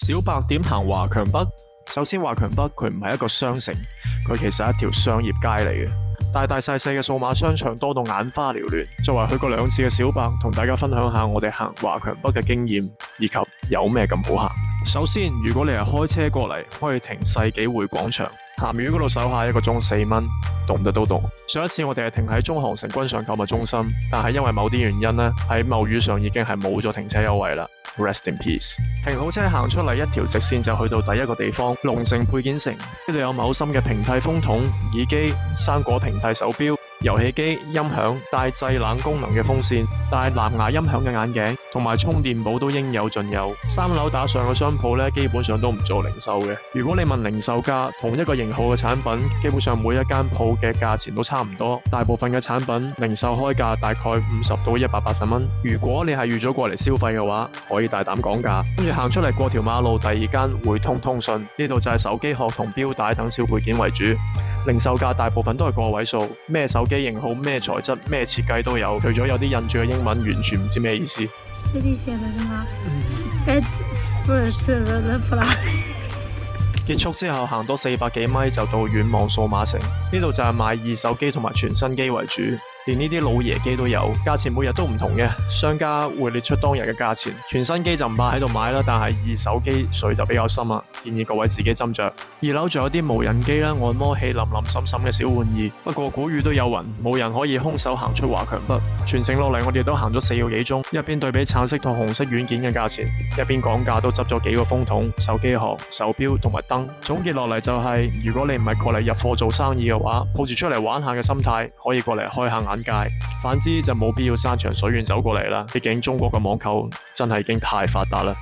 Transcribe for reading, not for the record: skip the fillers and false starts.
小白點行華強北？首先，華強北佢唔係一個商城，佢其實係一條商業街嚟嘅。大大細細嘅數碼商場多到眼花繚亂。作為去過2次嘅小白，同大家分享下我哋行華強北嘅經驗，以及有咩咁好行。首先，如果你係開車過嚟，可以停世紀匯廣場，鹹魚嗰度手下1個鐘4蚊，動得都動。上一次我哋係停喺中航城軍上購物中心，但係因為某啲原因呢，喺某魚上已經係冇咗停車優惠啦。Rest in peace。停好車行出嚟，一條直線就去到第一個地方，龍城配件城。呢度有某森嘅平替風筒、耳機、生果平替手錶、遊戲機、音響、帶製冷功能嘅風扇、帶藍牙音響嘅眼鏡，同埋充電寶都應有盡有。3樓打上嘅商鋪呢，基本上都唔做零售嘅。如果你問零售價，同一個型號嘅產品，基本上每一間鋪嘅價錢都差唔多。大部分嘅產品零售開價大概50到180蚊。如果你係預咗過嚟消費嘅話，可以大膽講價。跟住行出嚟過條馬路，第2間匯通通訊，呢度就係手機殼同錶帶等小配件為主。零售價大部分都係個位數，咩手機型號、咩材質、咩設計都有。除咗有啲印住嘅英文，完全唔知咩意思。這裡寫的什麼？該不是了不啦？結束之後行多400幾米就到遠望數碼城，呢度就係賣2手機同埋全新機為主。連呢啲老爺機都有，價錢每日都唔同嘅，商家會列出當日嘅價錢。全新機就唔怕喺度買啦，但係2手機水就比較深啊，建議各位自己斟酌。2樓仲有啲無人機啦、按摩器、淋淋滲滲嘅小玩意，不過古語都有云，冇人可以空手行出華強北。全程落嚟我哋都行咗4個幾鐘，一邊對比橙色同紅色軟件嘅價錢，一邊講價都執咗幾個風筒、手機殼、手錶同埋燈。總結落嚟就係，如果你唔係過嚟入貨做生意嘅話，抱住出嚟玩下嘅心態，可以過嚟開下眼界。反之就冇必要山長水遠走過嚟啦，畢竟中國嘅網購真係已經太發達啦。